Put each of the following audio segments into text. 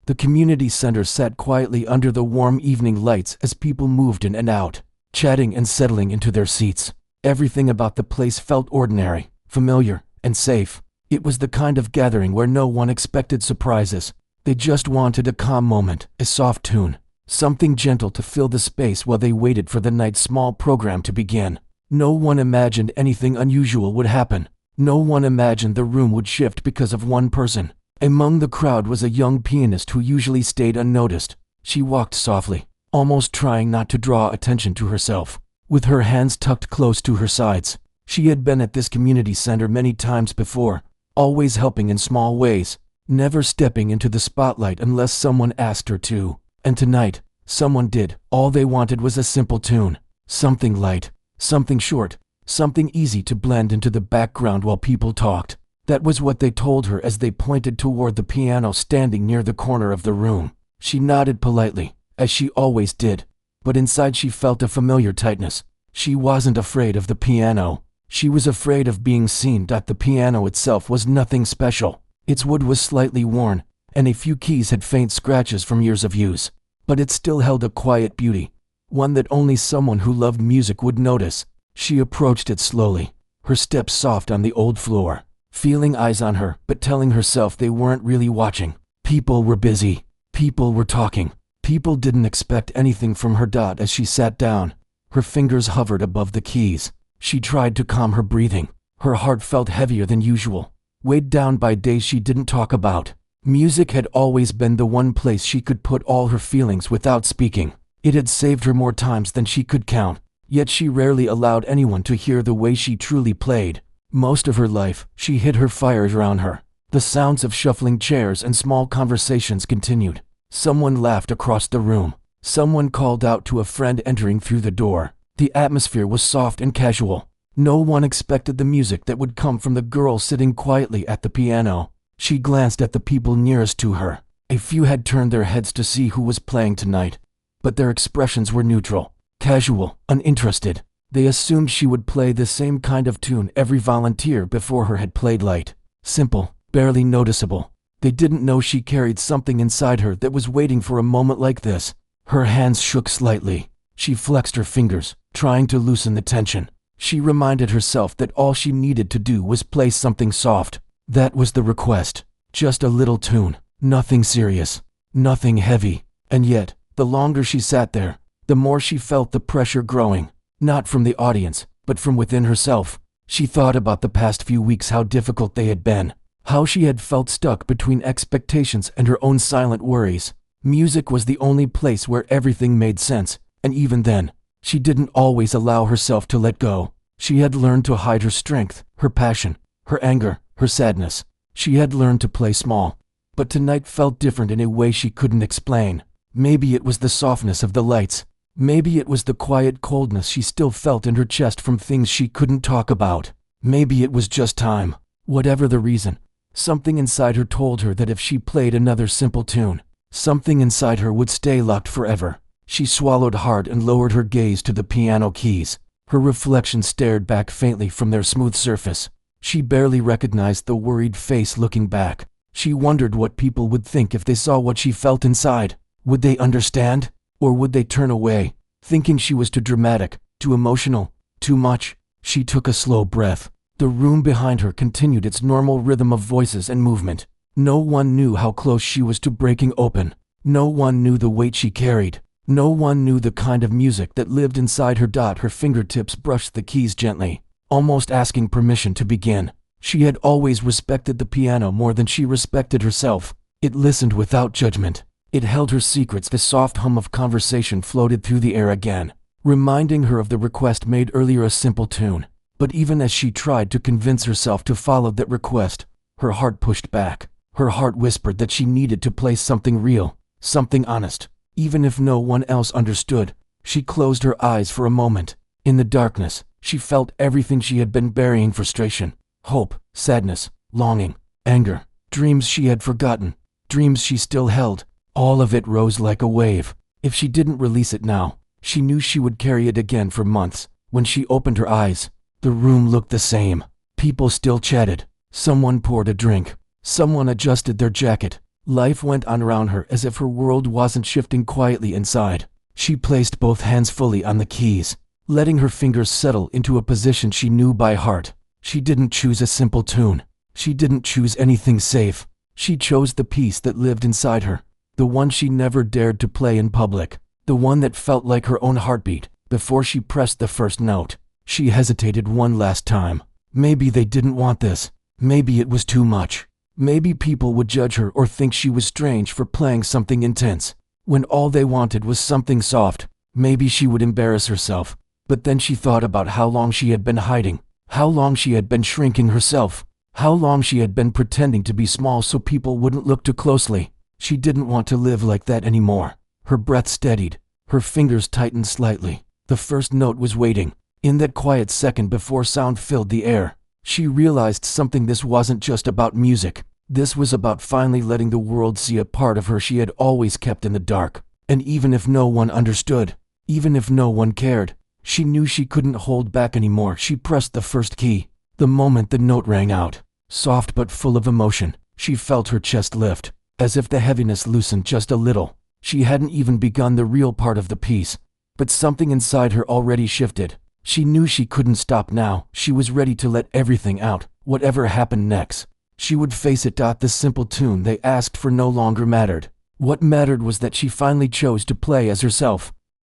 The community center sat quietly under the warm evening lights as people moved in and out, chatting and settling into their seats. Everything about the place felt ordinary, familiar, and safe. It was the kind of gathering where no one expected surprises. They just wanted a calm moment, a soft tune, something gentle to fill the space while they waited for the night's small program to begin. No one imagined anything unusual would happen. No one imagined the room would shift because of one person. Among the crowd was a young pianist who usually stayed unnoticed. She walked softly, almost trying not to draw attention to herself. With her hands tucked close to her sides, she had been at this community center many times before, always helping in small ways, never stepping into the spotlight unless someone asked her to. And tonight, someone did. All they wanted was a simple tune, something light, something short, something easy to blend into the background while people talked. That was what they told her as they pointed toward the piano standing near the corner of the room. She nodded politely, as she always did, but inside she felt a familiar tightness. She wasn't afraid of the piano. She was afraid of being seen. The piano itself was nothing special. Its wood was slightly worn, and a few keys had faint scratches from years of use. But it still held a quiet beauty, one that only someone who loved music would notice. She approached it slowly, her steps soft on the old floor, feeling eyes on her but telling herself they weren't really watching. People were busy. People were talking. People didn't expect anything from her. As she sat down, her fingers hovered above the keys. She tried to calm her breathing. Her heart felt heavier than usual, weighed down by days she didn't talk about. Music had always been the one place she could put all her feelings without speaking. It had saved her more times than she could count, yet she rarely allowed anyone to hear the way she truly played. Most of her life, she hid her fires around her. The sounds of shuffling chairs and small conversations continued. Someone laughed across the room. Someone called out to a friend entering through the door. The atmosphere was soft and casual. No one expected the music that would come from the girl sitting quietly at the piano. She glanced at the people nearest to her. A few had turned their heads to see who was playing tonight, but their expressions were neutral, casual, uninterested. They assumed she would play the same kind of tune every volunteer before her had played, light, simple, barely noticeable. They didn't know she carried something inside her that was waiting for a moment like this. Her hands shook slightly. She flexed her fingers, trying to loosen the tension. She reminded herself that all she needed to do was play something soft. That was the request. Just a little tune. Nothing serious. Nothing heavy. And yet, the longer she sat there, the more she felt the pressure growing. Not from the audience, but from within herself. She thought about the past few weeks, how difficult they had been. How she had felt stuck between expectations and her own silent worries. Music was the only place where everything made sense, and even then, she didn't always allow herself to let go. She had learned to hide her strength, her passion, her anger, her sadness. She had learned to play small, but tonight felt different in a way she couldn't explain. Maybe it was the softness of the lights. Maybe it was the quiet coldness she still felt in her chest from things she couldn't talk about. Maybe it was just time. Whatever the reason, something inside her told her that if she played another simple tune, something inside her would stay locked forever. She swallowed hard and lowered her gaze to the piano keys. Her reflection stared back faintly from their smooth surface. She barely recognized the worried face looking back. She wondered what people would think if they saw what she felt inside. Would they understand? Or would they turn away, thinking she was too dramatic, too emotional, too much? She took a slow breath. The room behind her continued its normal rhythm of voices and movement. No one knew how close she was to breaking open. No one knew the weight she carried. No one knew the kind of music that lived inside her. Her fingertips brushed the keys gently, almost asking permission to begin. She had always respected the piano more than she respected herself. It listened without judgment. It held her secrets. The soft hum of conversation floated through the air again, reminding her of the request made earlier, a simple tune. But even as she tried to convince herself to follow that request, her heart pushed back. Her heart whispered that she needed to play something real, something honest. Even if no one else understood, she closed her eyes for a moment. In the darkness, she felt everything she had been burying: frustration, hope, sadness, longing, anger, dreams she had forgotten, dreams she still held. All of it rose like a wave. If she didn't release it now, she knew she would carry it again for months. When she opened her eyes, the room looked the same. People still chatted. Someone poured a drink. Someone adjusted their jacket. Life went on around her as if her world wasn't shifting quietly inside. She placed both hands fully on the keys, letting her fingers settle into a position she knew by heart. She didn't choose a simple tune. She didn't choose anything safe. She chose the piece that lived inside her, the one she never dared to play in public, the one that felt like her own heartbeat. Before she pressed the first note, she hesitated one last time. Maybe they didn't want this. Maybe it was too much. Maybe people would judge her or think she was strange for playing something intense, when all they wanted was something soft. Maybe she would embarrass herself. But then she thought about how long she had been hiding, how long she had been shrinking herself, how long she had been pretending to be small so people wouldn't look too closely. She didn't want to live like that anymore. Her breath steadied. Her fingers tightened slightly. The first note was waiting. In that quiet second before sound filled the air, she realized something. This wasn't just about music. This was about finally letting the world see a part of her she had always kept in the dark. And even if no one understood, even if no one cared, she knew she couldn't hold back anymore. She pressed the first key. The moment the note rang out, soft but full of emotion, she felt her chest lift, as if the heaviness loosened just a little. She hadn't even begun the real part of the piece, but something inside her already shifted. She knew she couldn't stop now. She was ready to let everything out, whatever happened next. She would face it. The simple tune they asked for no longer mattered. What mattered was that she finally chose to play as herself.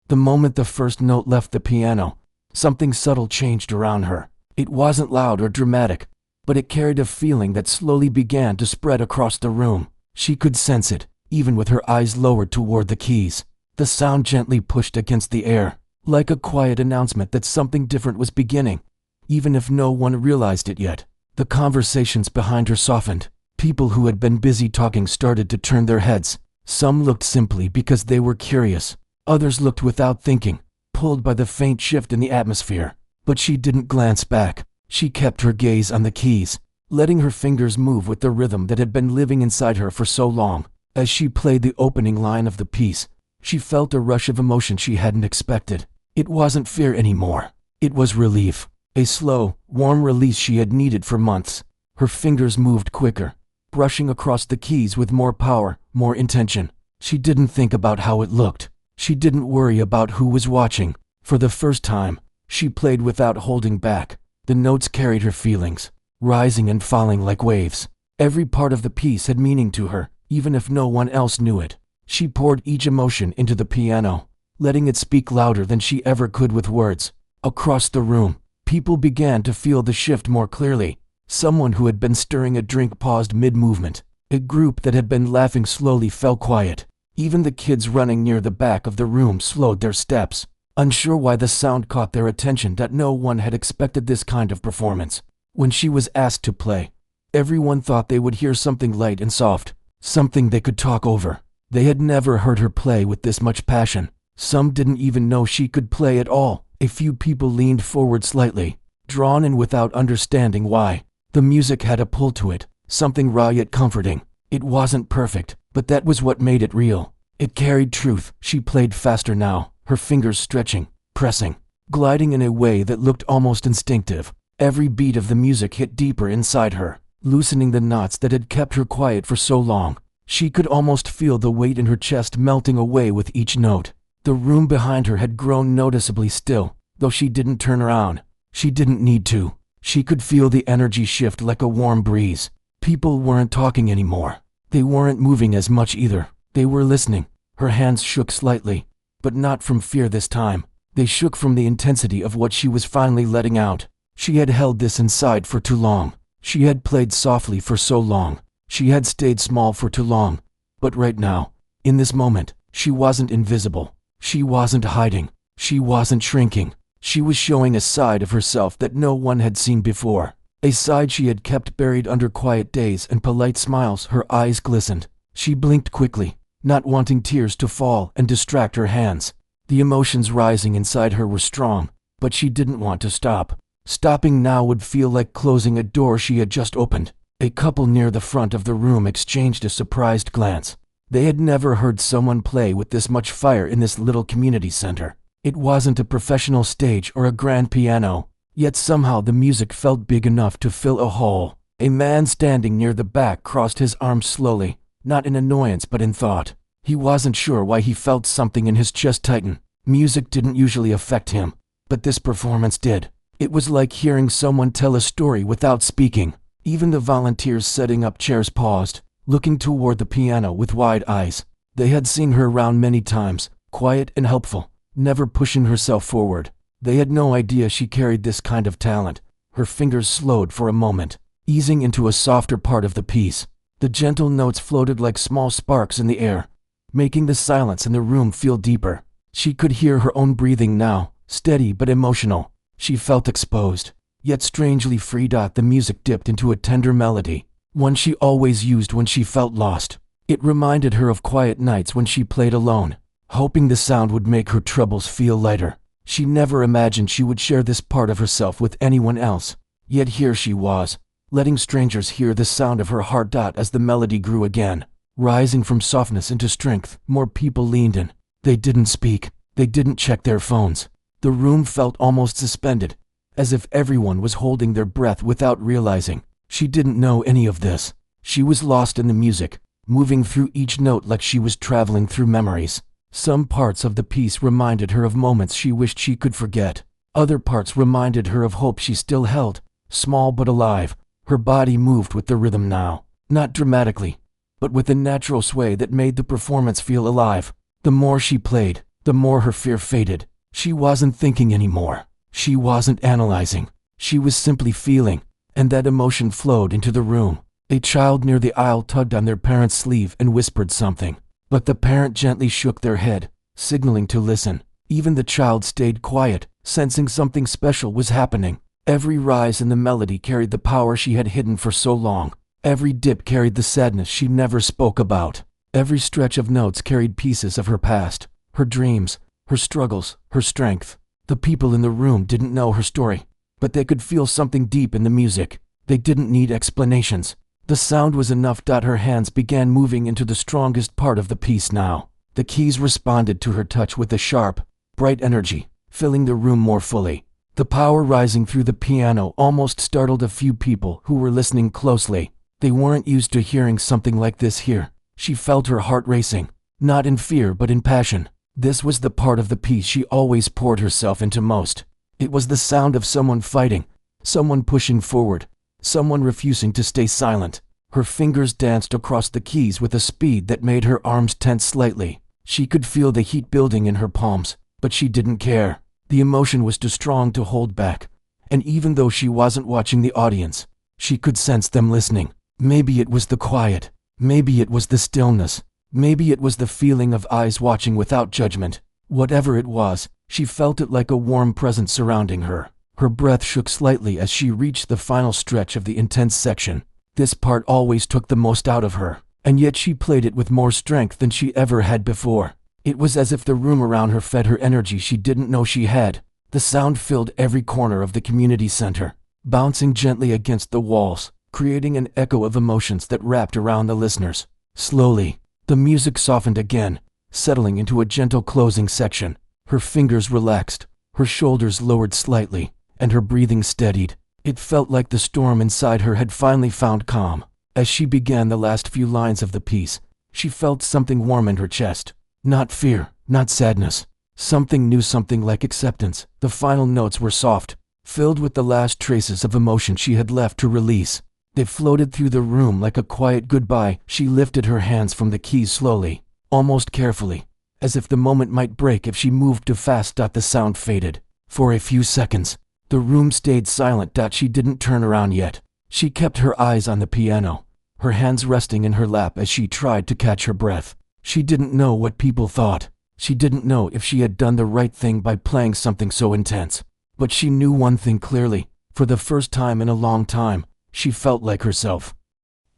The moment the first note left the piano, something subtle changed around her. It wasn't loud or dramatic, but it carried a feeling that slowly began to spread across the room. She could sense it, even with her eyes lowered toward the keys. The sound gently pushed against the air, like a quiet announcement that something different was beginning, even if no one realized it yet. The conversations behind her softened. People who had been busy talking started to turn their heads. Some looked simply because they were curious. Others looked without thinking, pulled by the faint shift in the atmosphere. But she didn't glance back. She kept her gaze on the keys, letting her fingers move with the rhythm that had been living inside her for so long. As she played the opening line of the piece, she felt a rush of emotion she hadn't expected. It wasn't fear anymore. It was relief. A slow, warm release she had needed for months. Her fingers moved quicker, brushing across the keys with more power, more intention. She didn't think about how it looked. She didn't worry about who was watching. For the first time, she played without holding back. The notes carried her feelings, rising and falling like waves. Every part of the piece had meaning to her, even if no one else knew it. She poured each emotion into the piano, letting it speak louder than she ever could with words. Across the room, people began to feel the shift more clearly. Someone who had been stirring a drink paused mid-movement. A group that had been laughing slowly fell quiet. Even the kids running near the back of the room slowed their steps, unsure why the sound caught their attention. That no one had expected this kind of performance. When she was asked to play, everyone thought they would hear something light and soft, something they could talk over. They had never heard her play with this much passion. Some didn't even know she could play at all. A few people leaned forward slightly, drawn in without understanding why. The music had a pull to it, something raw yet comforting. It wasn't perfect, but that was what made it real. It carried truth. She played faster now, her fingers stretching, pressing, gliding in a way that looked almost instinctive. Every beat of the music hit deeper inside her, loosening the knots that had kept her quiet for so long. She could almost feel the weight in her chest melting away with each note. The room behind her had grown noticeably still, though she didn't turn around. She didn't need to. She could feel the energy shift like a warm breeze. People weren't talking anymore. They weren't moving as much either. They were listening. Her hands shook slightly, but not from fear this time. They shook from the intensity of what she was finally letting out. She had held this inside for too long. She had played softly for so long. She had stayed small for too long. But right now, in this moment, she wasn't invisible. She wasn't hiding. She wasn't shrinking. She was showing a side of herself that no one had seen before. A side she had kept buried under quiet days and polite smiles. Her eyes glistened. She blinked quickly, not wanting tears to fall and distract her hands. The emotions rising inside her were strong, but she didn't want to stop. Stopping now would feel like closing a door she had just opened. A couple near the front of the room exchanged a surprised glance. They had never heard someone play with this much fire in this little community center. It wasn't a professional stage or a grand piano, yet somehow the music felt big enough to fill a hall. A man standing near the back crossed his arms slowly, not in annoyance but in thought. He wasn't sure why he felt something in his chest tighten. Music didn't usually affect him, but this performance did. It was like hearing someone tell a story without speaking. Even the volunteers setting up chairs paused, looking toward the piano with wide eyes. They had seen her around many times, quiet and helpful, never pushing herself forward. They had no idea she carried this kind of talent. Her fingers slowed for a moment, easing into a softer part of the piece. The gentle notes floated like small sparks in the air, making the silence in the room feel deeper. She could hear her own breathing now, steady but emotional. She felt exposed, yet strangely free. The music dipped into a tender melody, one she always used when she felt lost. It reminded her of quiet nights when she played alone, hoping the sound would make her troubles feel lighter. She never imagined she would share this part of herself with anyone else. Yet here she was, letting strangers hear the sound of her heart. As the melody grew again, rising from softness into strength, more people leaned in. They didn't speak. They didn't check their phones. The room felt almost suspended, as if everyone was holding their breath without realizing. She didn't know any of this. She was lost in the music, moving through each note like she was traveling through memories. Some parts of the piece reminded her of moments she wished she could forget. Other parts reminded her of hope she still held, small but alive. Her body moved with the rhythm now, not dramatically, but with a natural sway that made the performance feel alive. The more she played, the more her fear faded. She wasn't thinking anymore. She wasn't analyzing. She was simply feeling, and that emotion flowed into the room. A child near the aisle tugged on their parent's sleeve and whispered something, but the parent gently shook their head, signaling to listen. Even the child stayed quiet, sensing something special was happening. Every rise in the melody carried the power she had hidden for so long. Every dip carried the sadness she never spoke about. Every stretch of notes carried pieces of her past, her dreams, her struggles, her strength. The people in the room didn't know her story, but they could feel something deep in the music. They didn't need explanations. The sound was enough. Her hands began moving into the strongest part of the piece now. The keys responded to her touch with a sharp, bright energy, filling the room more fully. The power rising through the piano almost startled a few people who were listening closely. They weren't used to hearing something like this here. She felt her heart racing, not in fear but in passion. This was the part of the piece she always poured herself into most. It was the sound of someone fighting, someone pushing forward, someone refusing to stay silent. Her fingers danced across the keys with a speed that made her arms tense slightly. She could feel the heat building in her palms, but she didn't care. The emotion was too strong to hold back, and even though she wasn't watching the audience, she could sense them listening. Maybe it was the quiet, maybe it was the stillness, maybe it was the feeling of eyes watching without judgment. Whatever it was, she felt it like a warm presence surrounding her. Her breath shook slightly as she reached the final stretch of the intense section. This part always took the most out of her, and yet she played it with more strength than she ever had before. It was as if the room around her fed her energy she didn't know she had. The sound filled every corner of the community center, bouncing gently against the walls, creating an echo of emotions that wrapped around the listeners. Slowly, the music softened again, settling into a gentle closing section. Her fingers relaxed, her shoulders lowered slightly, and her breathing steadied. It felt like the storm inside her had finally found calm. As she began the last few lines of the piece, she felt something warm in her chest. Not fear, not sadness. Something new, something like acceptance. The final notes were soft, filled with the last traces of emotion she had left to release. They floated through the room like a quiet goodbye. She lifted her hands from the keys slowly, almost carefully, as if the moment might break if she moved too fast. The sound faded. For a few seconds, the room stayed silent. She didn't turn around yet. She kept her eyes on the piano, her hands resting in her lap as she tried to catch her breath. She didn't know what people thought. She didn't know if she had done the right thing by playing something so intense. But she knew one thing clearly. For the first time in a long time, she felt like herself.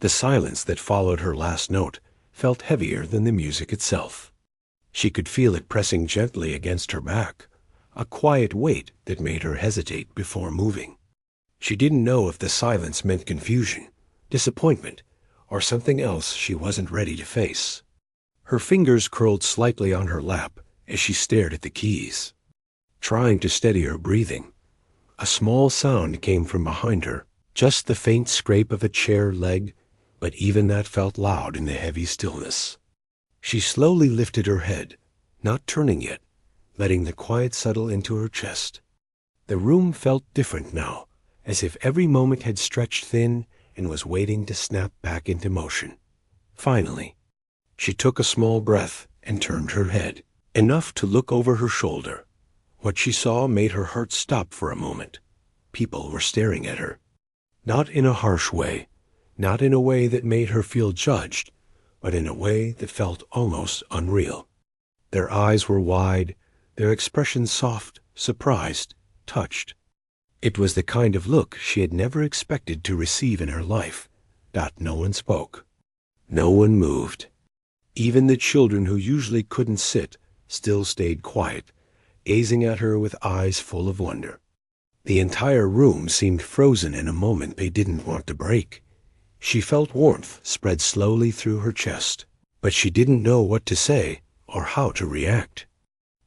The silence that followed her last note felt heavier than the music itself. She could feel it pressing gently against her back, a quiet weight that made her hesitate before moving. She didn't know if the silence meant confusion, disappointment, or something else she wasn't ready to face. Her fingers curled slightly on her lap as she stared at the keys. Trying to steady her breathing, a small sound came from behind her, just the faint scrape of a chair leg but even that felt loud in the heavy stillness. She slowly lifted her head, not turning yet, letting the quiet settle into her chest. The room felt different now, as if every moment had stretched thin and was waiting to snap back into motion. Finally, she took a small breath and turned her head, enough to look over her shoulder. What she saw made her heart stop for a moment. People were staring at her. Not in a harsh way, not in a way that made her feel judged, but in a way that felt almost unreal. Their eyes were wide, their expressions soft, surprised, touched. It was the kind of look she had never expected to receive in her life. No one spoke. No one moved. Even the children who usually couldn't sit still stayed quiet, gazing at her with eyes full of wonder. The entire room seemed frozen in a moment they didn't want to break. She felt warmth spread slowly through her chest, but she didn't know what to say or how to react.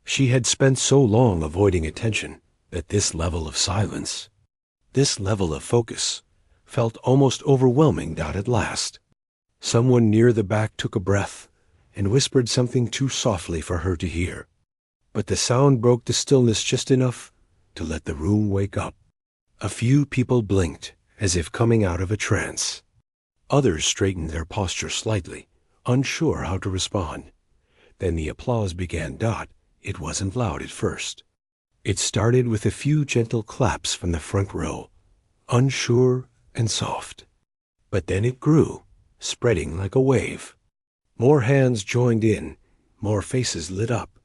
She had spent so long avoiding attention that this level of silence, this level of focus, felt almost overwhelming at last. Someone near the back took a breath and whispered something too softly for her to hear, but the sound broke the stillness just enough to let the room wake up. A few people blinked, as if coming out of a trance. Others straightened their posture slightly, unsure how to respond. Then the applause began. It wasn't loud at first. It started with a few gentle claps from the front row, unsure and soft. But then it grew, spreading like a wave. More hands joined in, more faces lit up,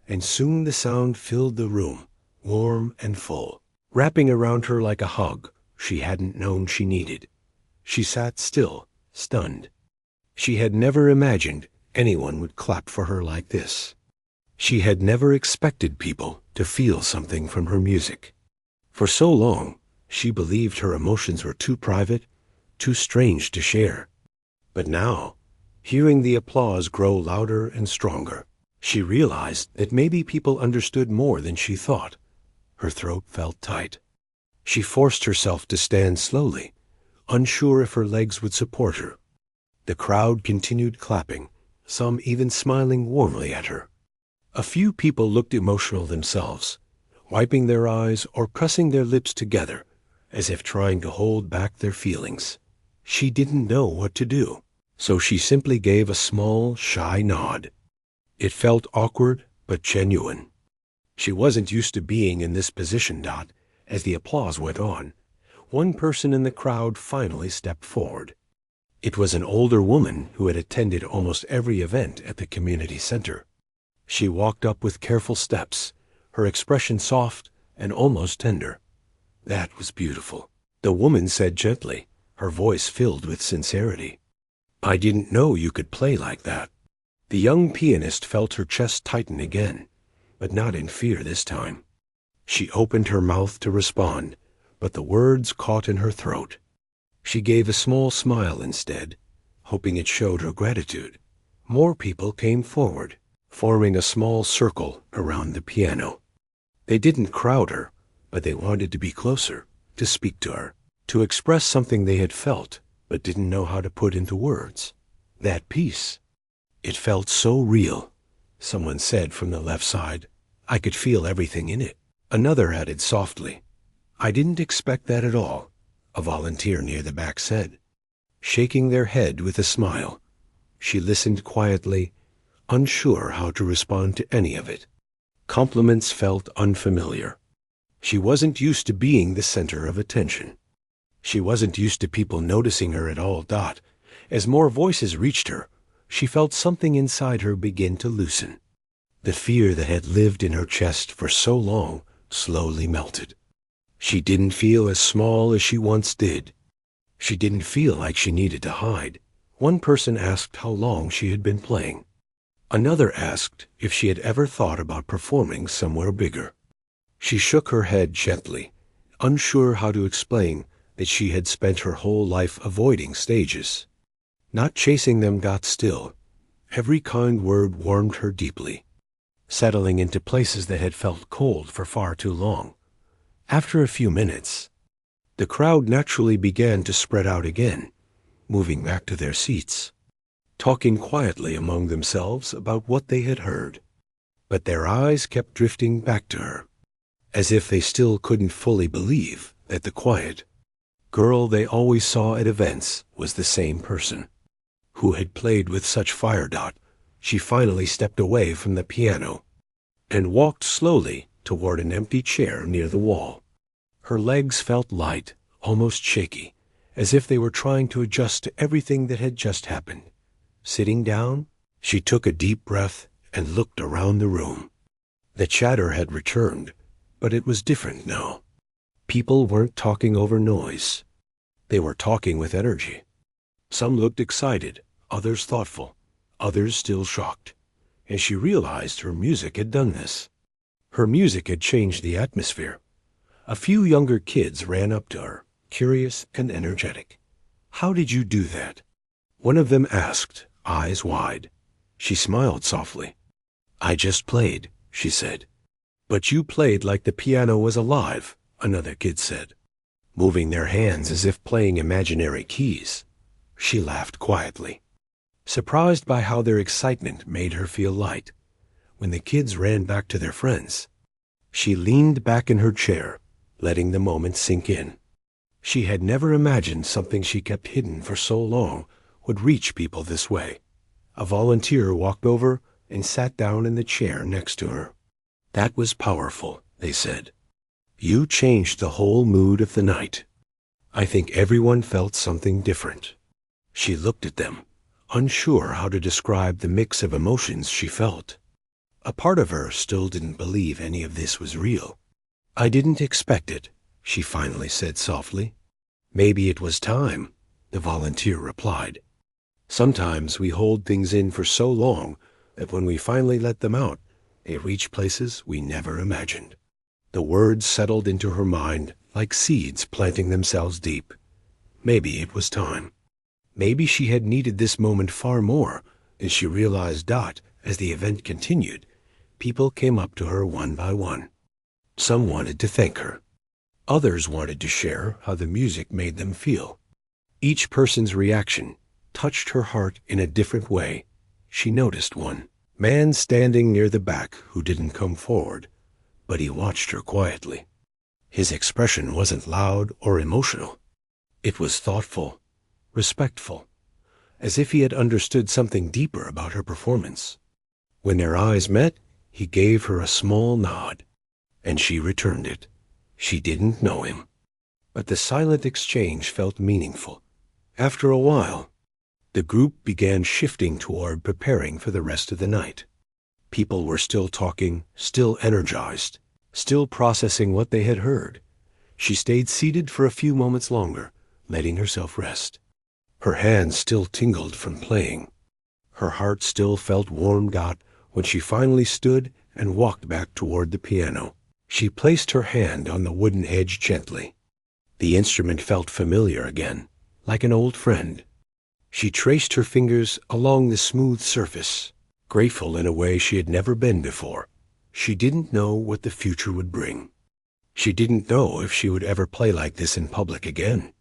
and soon the sound filled the room, warm and full, wrapping around her like a hug she hadn't known she needed. She sat still, stunned. She had never imagined anyone would clap for her like this. She had never expected people to feel something from her music. For so long, she believed her emotions were too private, too strange to share. But now, hearing the applause grow louder and stronger, she realized that maybe people understood more than she thought. Her throat felt tight. She forced herself to stand slowly, unsure if her legs would support her. The crowd continued clapping, some even smiling warmly at her. A few people looked emotional themselves, wiping their eyes or pressing their lips together, as if trying to hold back their feelings. She didn't know what to do, so she simply gave a small, shy nod. It felt awkward, but genuine. She wasn't used to being in this position. As the applause went on, one person in the crowd finally stepped forward. It was an older woman who had attended almost every event at the community center. She walked up with careful steps, her expression soft and almost tender. "That was beautiful," the woman said gently, her voice filled with sincerity. "I didn't know you could play like that." The young pianist felt her chest tighten again, but not in fear this time. She opened her mouth to respond, but the words caught in her throat. She gave a small smile instead, hoping it showed her gratitude. More people came forward, forming a small circle around the piano. They didn't crowd her, but they wanted to be closer, to speak to her, to express something they had felt but didn't know how to put into words. That piece. It felt so real, someone said from the left side. I could feel everything in it. Another added softly, "I didn't expect that at all," a volunteer near the back said. Shaking their head with a smile, she listened quietly, unsure how to respond to any of it. Compliments felt unfamiliar. She wasn't used to being the center of attention. She wasn't used to people noticing her at all. As more voices reached her, she felt something inside her begin to loosen. The fear that had lived in her chest for so long slowly melted. She didn't feel as small as she once did. She didn't feel like she needed to hide. One person asked how long she had been playing. Another asked if she had ever thought about performing somewhere bigger. She shook her head gently, unsure how to explain that she had spent her whole life avoiding stages, not chasing them. Still, every kind word warmed her deeply, settling into places that had felt cold for far too long. After a few minutes, the crowd naturally began to spread out again. moving back to their seats, talking quietly among themselves about what they had heard. But their eyes kept drifting back to her, as if they still couldn't fully believe that the quiet girl they always saw at events was the same person who had played with such fire. She finally stepped away from the piano and walked slowly toward an empty chair near the wall. Her legs felt light, almost shaky, as if they were trying to adjust to everything that had just happened. Sitting down, she took a deep breath and looked around the room. The chatter had returned, but it was different now. People weren't talking over noise. They were talking with energy. Some looked excited, others thoughtful, others still shocked. And she realized her music had done this. Her music had changed the atmosphere. A few younger kids ran up to her, curious and energetic. "How did you do that?" one of them asked, eyes wide. She smiled softly. "I just played," she said. "But you played like the piano was alive," another kid said, moving their hands as if playing imaginary keys. She laughed quietly, surprised by how their excitement made her feel light. When the kids ran back to their friends, she leaned back in her chair, letting the moment sink in. She had never imagined something she kept hidden for so long would reach people this way. A volunteer walked over and sat down in the chair next to her. "That was powerful," they said. "You changed the whole mood of the night." I think everyone felt something different. She looked at them, unsure how to describe the mix of emotions she felt. A part of her still didn't believe any of this was real. "I didn't expect it," she finally said softly. "Maybe it was time," the volunteer replied. "Sometimes we hold things in for so long that when we finally let them out, they reach places we never imagined." The words settled into her mind like seeds planting themselves deep. Maybe it was time. Maybe she had needed this moment far more than she realized. As the event continued, people came up to her one by one. Some wanted to thank her. Others wanted to share how the music made them feel. Each person's reaction touched her heart in a different way. She noticed one man standing near the back who didn't come forward, but he watched her quietly. His expression wasn't loud or emotional. It was thoughtful, respectful, as if he had understood something deeper about her performance. When their eyes met, he gave her a small nod, and she returned it. She didn't know him, but the silent exchange felt meaningful. After a while, the group began shifting toward preparing for the rest of the night. People were still talking, still energized, still processing what they had heard. She stayed seated for a few moments longer, letting herself rest. Her hands still tingled from playing. Her heart still felt warmed when she finally stood and walked back toward the piano. She placed her hand on the wooden edge gently. The instrument felt familiar again, like an old friend. She traced her fingers along the smooth surface, grateful in a way she had never been before. She didn't know what the future would bring. She didn't know if she would ever play like this in public again.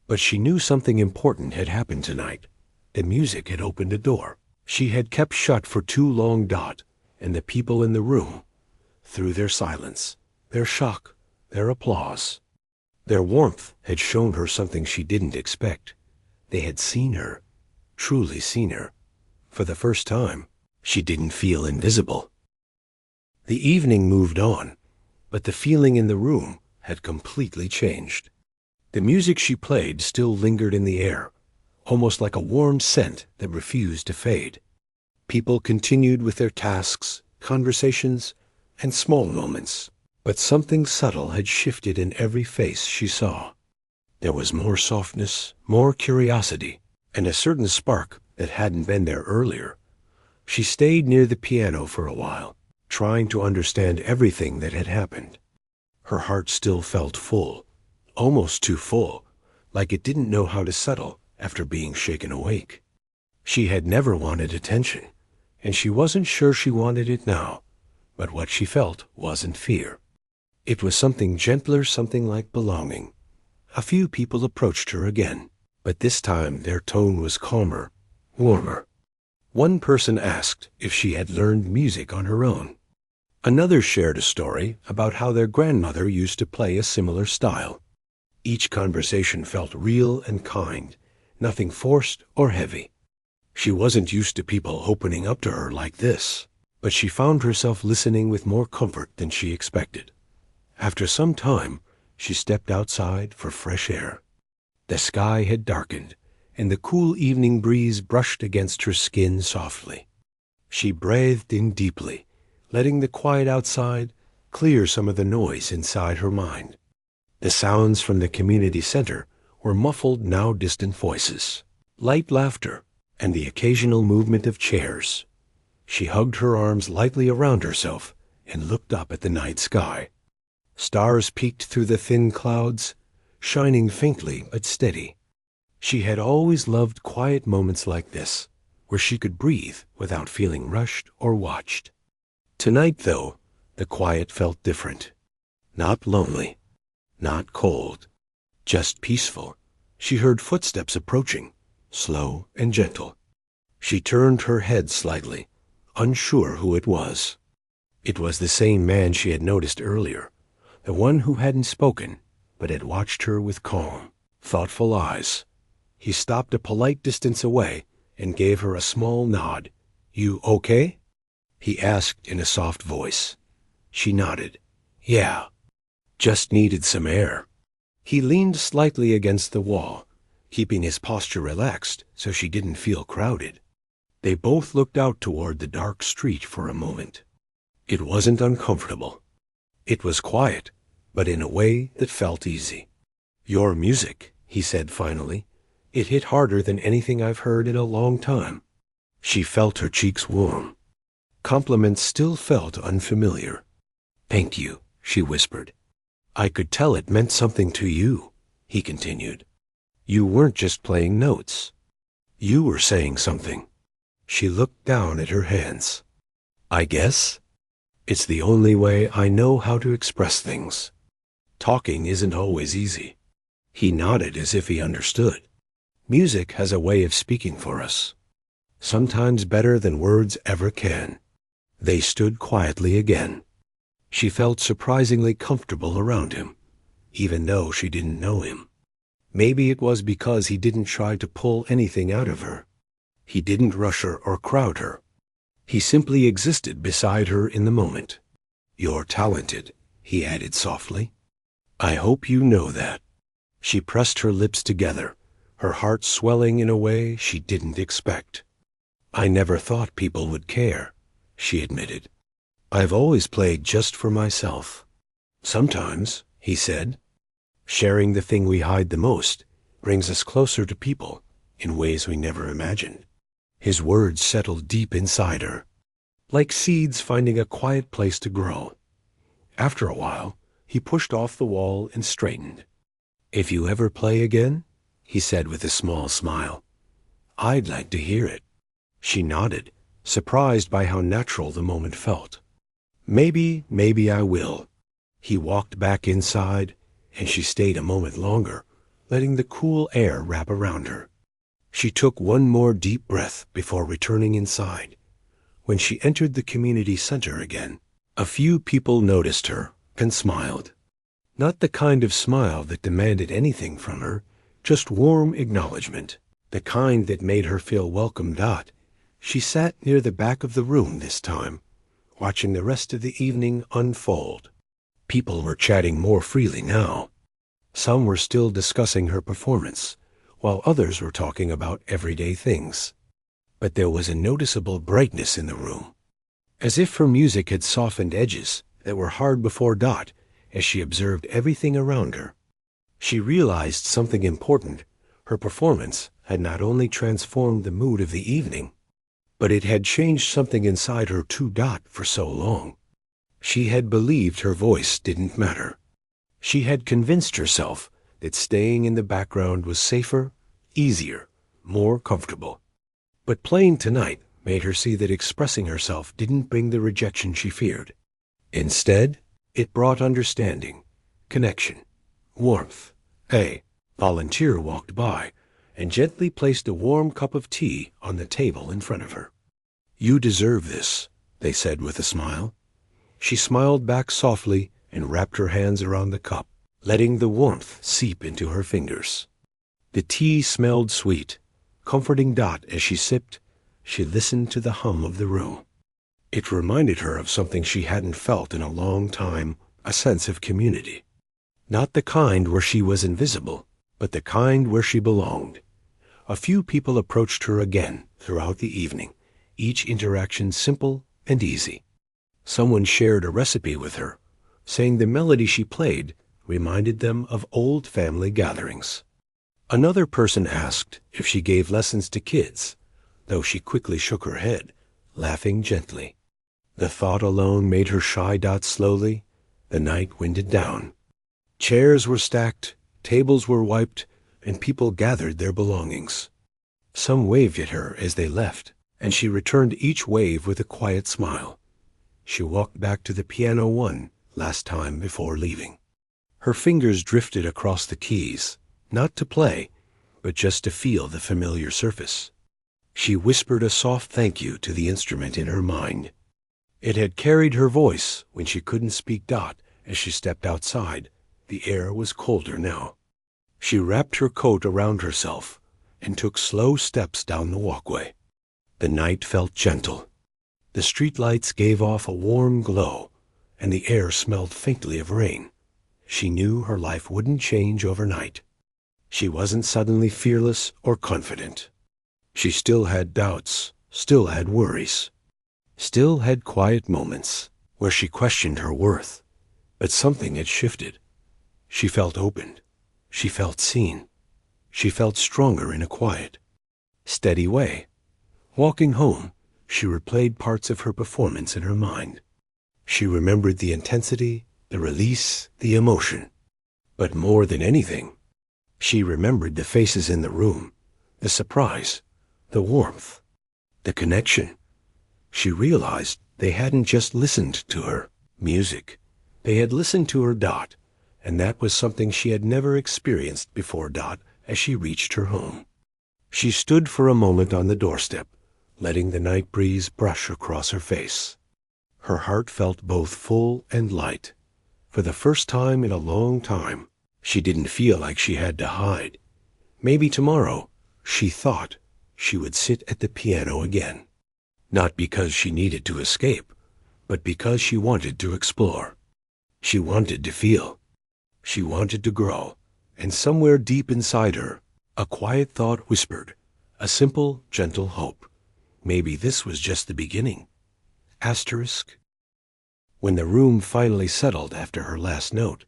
But she knew something important had happened tonight. The music had opened a door she had kept shut for too long. And the people in the room, through their silence, their shock, their applause, their warmth, had shown her something she didn't expect. They had seen her, truly seen her. For the first time, she didn't feel invisible. The evening moved on, but the feeling in the room had completely changed. The music she played still lingered in the air, almost like a warm scent that refused to fade. People continued with their tasks, conversations, and small moments, but something subtle had shifted in every face she saw. There was more softness, more curiosity, and a certain spark that hadn't been there earlier. She stayed near the piano for a while, trying to understand everything that had happened. Her heart still felt full, almost too full, like it didn't know how to settle after being shaken awake. She had never wanted attention, and she wasn't sure she wanted it now, but what she felt wasn't fear. It was something gentler, something like belonging. A few people approached her again. But this time their tone was calmer, warmer. One person asked if she had learned music on her own. Another shared a story about how their grandmother used to play a similar style. Each conversation felt real and kind, nothing forced or heavy. She wasn't used to people opening up to her like this, but she found herself listening with more comfort than she expected. After some time, she stepped outside for fresh air. The sky had darkened, and the cool evening breeze brushed against her skin softly. She breathed in deeply, letting the quiet outside clear some of the noise inside her mind. The sounds from the community center were muffled, now distant voices, light laughter, and the occasional movement of chairs. She hugged her arms lightly around herself and looked up at the night sky. Stars peeked through the thin clouds, shining faintly but steady. She had always loved quiet moments like this, where she could breathe without feeling rushed or watched. Tonight, though, the quiet felt different. Not lonely, not cold, just peaceful. She heard footsteps approaching, slow and gentle. She turned her head slightly, unsure who it was. It was the same man she had noticed earlier, the one who hadn't spoken, but had watched her with calm, thoughtful eyes. He stopped a polite distance away and gave her a small nod. "You okay?" he asked in a soft voice. She nodded. "Yeah, just needed some air." He leaned slightly against the wall, keeping his posture relaxed so she didn't feel crowded. They both looked out toward the dark street for a moment. It wasn't uncomfortable. It was quiet, but in a way that felt easy. "Your music," he said finally. "It hit harder than anything I've heard in a long time." She felt her cheeks warm. Compliments still felt unfamiliar. "Thank you," she whispered. "I could tell it meant something to you," he continued. "You weren't just playing notes. You were saying something." She looked down at her hands. "I guess it's the only way I know how to express things. Talking isn't always easy." He nodded as if he understood. Music has a way of speaking for us, sometimes better than words ever can. They stood quietly again. She felt surprisingly comfortable around him, even though she didn't know him. Maybe it was because he didn't try to pull anything out of her. He didn't rush her or crowd her. He simply existed beside her in the moment. "You're talented," he added softly. "I hope you know that." She pressed her lips together, her heart swelling in a way she didn't expect. "I never thought people would care," she admitted. "I've always played just for myself." "Sometimes," he said, "sharing the thing we hide the most brings us closer to people in ways we never imagined." His words settled deep inside her, like seeds finding a quiet place to grow. After a while, he pushed off the wall and straightened. "If you ever play again," he said with a small smile, "I'd like to hear it." She nodded, surprised by how natural the moment felt. Maybe I will." He walked back inside, and she stayed a moment longer, letting the cool air wrap around her. She took one more deep breath before returning inside. When she entered the community center again, a few people noticed her and smiled. Not the kind of smile that demanded anything from her, just warm acknowledgement, the kind that made her feel welcomed. She sat near the back of the room this time, watching the rest of the evening unfold. People were chatting more freely now. Some were still discussing her performance, while others were talking about everyday things. But there was a noticeable brightness in the room, as if her music had softened edges that were hard before. As she observed everything around her, she realized something important. Her performance had not only transformed the mood of the evening, but it had changed something inside her too. For so long, she had believed her voice didn't matter. She had convinced herself that staying in the background was safer, easier, more comfortable. But playing tonight made her see that expressing herself didn't bring the rejection she feared. Instead, it brought understanding, connection, warmth. A volunteer walked by, and gently placed a warm cup of tea on the table in front of her. "You deserve this," they said with a smile. She smiled back softly and wrapped her hands around the cup, letting the warmth seep into her fingers. The tea smelled sweet, comforting Dot as she sipped. She listened to the hum of the room. It reminded her of something she hadn't felt in a long time, a sense of community. Not the kind where she was invisible, but the kind where she belonged. A few people approached her again throughout the evening, each interaction simple and easy. Someone shared a recipe with her, saying the melody she played reminded them of old family gatherings. Another person asked if she gave lessons to kids, though she quickly shook her head, laughing gently. The thought alone made her shy. Dot slowly. The night winded down. Chairs were stacked, tables were wiped, and people gathered their belongings. Some waved at her as they left, and she returned each wave with a quiet smile. She walked back to the piano one last time before leaving. Her fingers drifted across the keys, not to play, but just to feel the familiar surface. She whispered a soft thank you to the instrument in her mind. It had carried her voice when she couldn't speak. Dot, as she stepped outside, the air was colder now. She wrapped her coat around herself and took slow steps down the walkway. The night felt gentle. The streetlights gave off a warm glow, and the air smelled faintly of rain. She knew her life wouldn't change overnight. She wasn't suddenly fearless or confident. She still had doubts, still had worries, still had quiet moments where she questioned her worth. But something had shifted. She felt opened. She felt seen. She felt stronger in a quiet, steady way. Walking home, she replayed parts of her performance in her mind. She remembered the intensity, the release, the emotion. But more than anything, she remembered the faces in the room, the surprise, the warmth, the connection. She realized they hadn't just listened to her music. They had listened to her. Dot, and that was something she had never experienced before. Dot, as she reached her home. She stood for a moment on the doorstep, letting the night breeze brush across her face. Her heart felt both full and light. For the first time in a long time, she didn't feel like she had to hide. Maybe tomorrow, she thought, she would sit at the piano again. Not because she needed to escape, but because she wanted to explore. She wanted to feel. She wanted to grow. And somewhere deep inside her, a quiet thought whispered, a simple, gentle hope. Maybe this was just the beginning. Asterisk. When the room finally settled after her last note,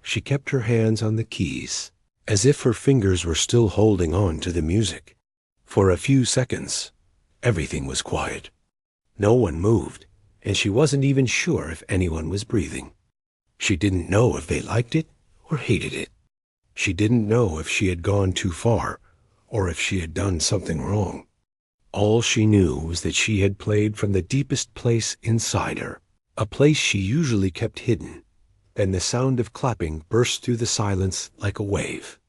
she kept her hands on the keys, as if her fingers were still holding on to the music. For a few seconds, everything was quiet. No one moved, and she wasn't even sure if anyone was breathing. She didn't know if they liked it or hated it. She didn't know if she had gone too far, or if she had done something wrong. All she knew was that she had played from the deepest place inside her, a place she usually kept hidden. Then the sound of clapping burst through the silence like a wave.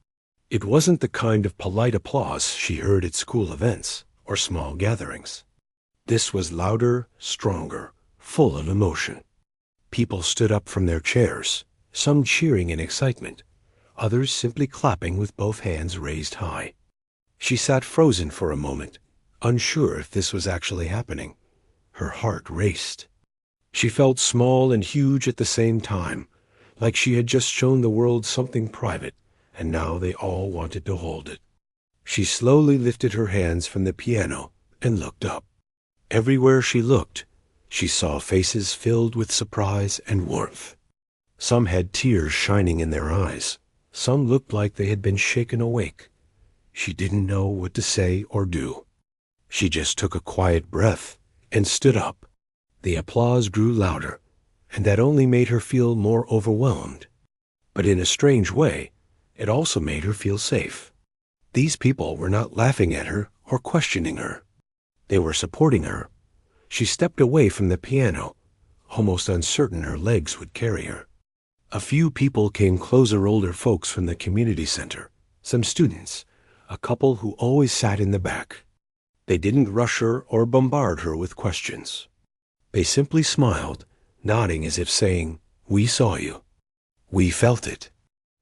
It wasn't the kind of polite applause she heard at school events or small gatherings. This was louder, stronger, full of emotion. People stood up from their chairs, some cheering in excitement, others simply clapping with both hands raised high. She sat frozen for a moment, unsure if this was actually happening. Her heart raced. She felt small and huge at the same time, like she had just shown the world something private, and now they all wanted to hold it. She slowly lifted her hands from the piano and looked up. Everywhere she looked, she saw faces filled with surprise and warmth. Some had tears shining in their eyes. Some looked like they had been shaken awake. She didn't know what to say or do. She just took a quiet breath and stood up. The applause grew louder, and that only made her feel more overwhelmed. But in a strange way, it also made her feel safe. These people were not laughing at her or questioning her. They were supporting her. She stepped away from the piano, almost uncertain her legs would carry her. A few people came closer, older folks from the community center, some students, a couple who always sat in the back. They didn't rush her or bombard her with questions. They simply smiled, nodding as if saying, "We saw you. We felt it."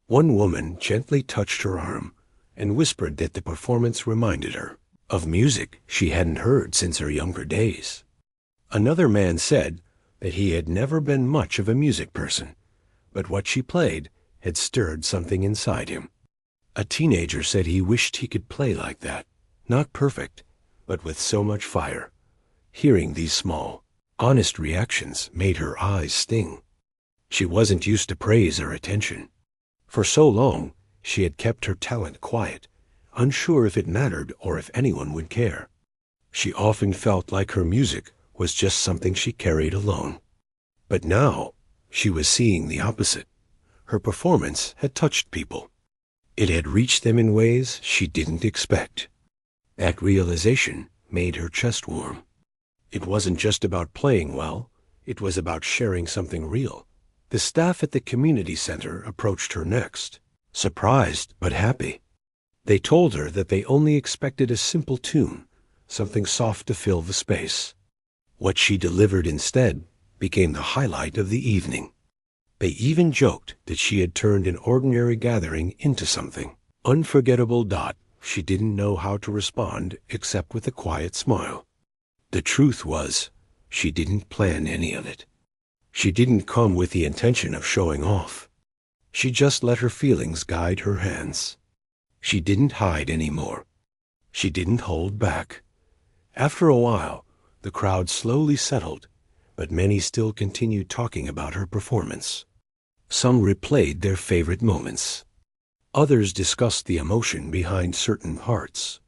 One woman gently touched her arm and whispered that the performance reminded her of music she hadn't heard since her younger days. Another man said that he had never been much of a music person, but what she played had stirred something inside him. A teenager said he wished he could play like that, not perfect, but with so much fire. Hearing these small, honest reactions made her eyes sting. She wasn't used to praise or attention. For so long, she had kept her talent quiet, unsure if it mattered or if anyone would care. She often felt like her music was just something she carried alone. But now, she was seeing the opposite. Her performance had touched people. It had reached them in ways she didn't expect. That realization made her chest warm. It wasn't just about playing well, it was about sharing something real. The staff at the community center approached her next, surprised but happy. They told her that they only expected a simple tune, something soft to fill the space. What she delivered instead became the highlight of the evening. They even joked that she had turned an ordinary gathering into something unforgettable. She didn't know how to respond except with a quiet smile. The truth was, she didn't plan any of it. She didn't come with the intention of showing off. She just let her feelings guide her hands. She didn't hide anymore. She didn't hold back. After a while, the crowd slowly settled, but many still continued talking about her performance. Some replayed their favorite moments. Others discussed the emotion behind certain parts.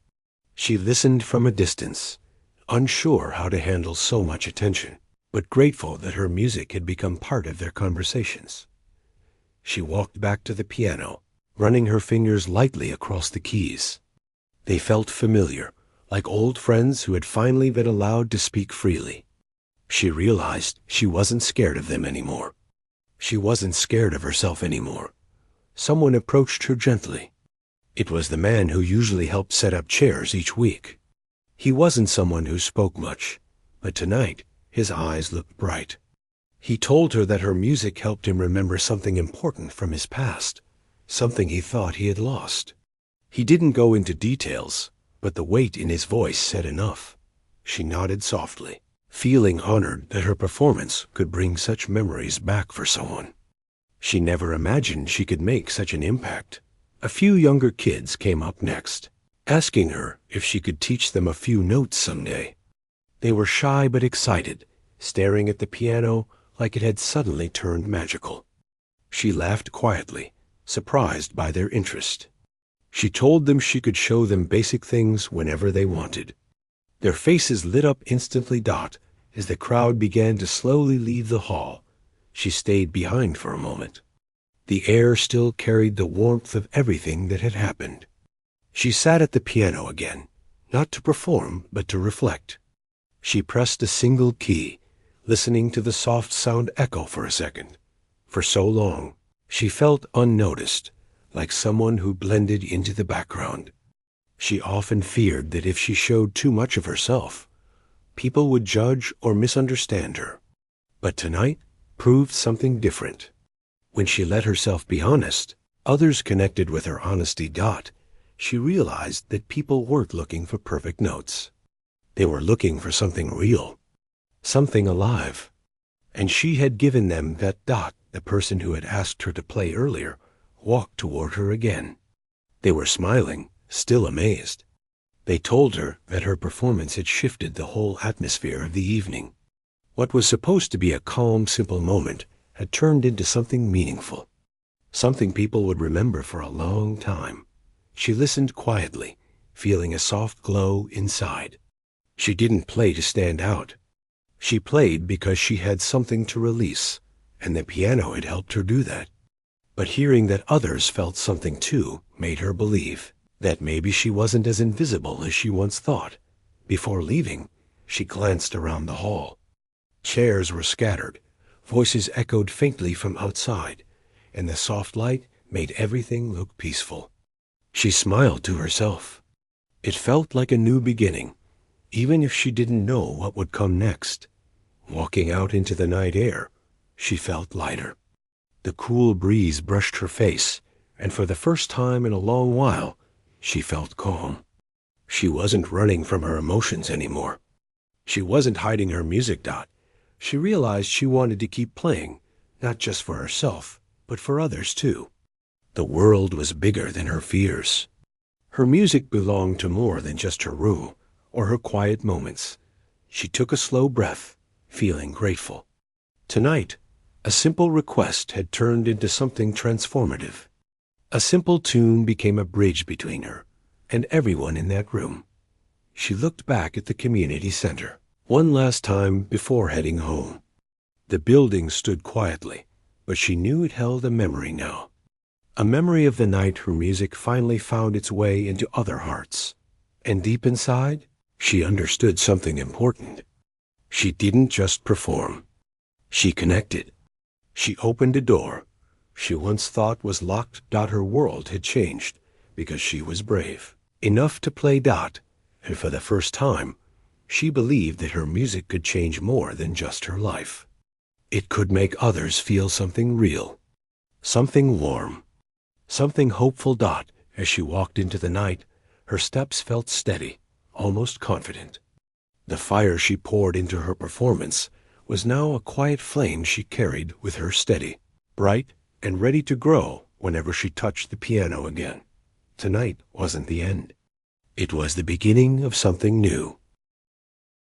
She listened from a distance, unsure how to handle so much attention, but grateful that her music had become part of their conversations. She walked back to the piano, running her fingers lightly across the keys. They felt familiar, like old friends who had finally been allowed to speak freely. She realized she wasn't scared of them anymore. She wasn't scared of herself anymore. Someone approached her gently. It was the man who usually helped set up chairs each week. He wasn't someone who spoke much, but tonight his eyes looked bright. He told her that her music helped him remember something important from his past, something he thought he had lost. He didn't go into details, but the weight in his voice said enough. She nodded softly, feeling honored that her performance could bring such memories back for someone. She never imagined she could make such an impact. A few younger kids came up next, asking her if she could teach them a few notes someday. They were shy but excited, staring at the piano like it had suddenly turned magical. She laughed quietly, surprised by their interest. She told them she could show them basic things whenever they wanted. Their faces lit up instantly. As the crowd began to slowly leave the hall, she stayed behind for a moment. The air still carried the warmth of everything that had happened. She sat at the piano again, not to perform, but to reflect. She pressed a single key, listening to the soft sound echo for a second. For so long, she felt unnoticed, like someone who blended into the background. She often feared that if she showed too much of herself, people would judge or misunderstand her. But tonight proved something different. When she let herself be honest, others connected with her honesty. She realized that people weren't looking for perfect notes. They were looking for something real, something alive. And she had given them that. The person who had asked her to play earlier walked toward her again. They were smiling, still amazed. They told her that her performance had shifted the whole atmosphere of the evening. What was supposed to be a calm, simple moment had turned into something meaningful, something people would remember for a long time. She listened quietly, feeling a soft glow inside. She didn't play to stand out. She played because she had something to release, and the piano had helped her do that. But hearing that others felt something too made her believe that maybe she wasn't as invisible as she once thought. Before leaving, she glanced around the hall. Chairs were scattered, voices echoed faintly from outside, and the soft light made everything look peaceful. She smiled to herself. It felt like a new beginning, even if she didn't know what would come next. Walking out into the night air, she felt lighter. The cool breeze brushed her face, and for the first time in a long while, she felt calm. She wasn't running from her emotions anymore. She wasn't hiding her music. She realized she wanted to keep playing, not just for herself, but for others too. The world was bigger than her fears. Her music belonged to more than just her room or her quiet moments. She took a slow breath, feeling grateful. Tonight, a simple request had turned into something transformative. A simple tune became a bridge between her and everyone in that room. She looked back at the community center one last time before heading home. The building stood quietly, but she knew it held a memory now. A memory of the night her music finally found its way into other hearts. And deep inside, she understood something important. She didn't just perform. She connected. She opened a door she once thought was locked. Her world had changed because she was brave enough to play. And for the first time, she believed that her music could change more than just her life. It could make others feel something real, something warm, something hopeful. As she walked into the night, her steps felt steady, almost confident. The fire she poured into her performance was now a quiet flame she carried with her, steady, bright, and ready to grow whenever she touched the piano again. Tonight wasn't the end. It was the beginning of something new.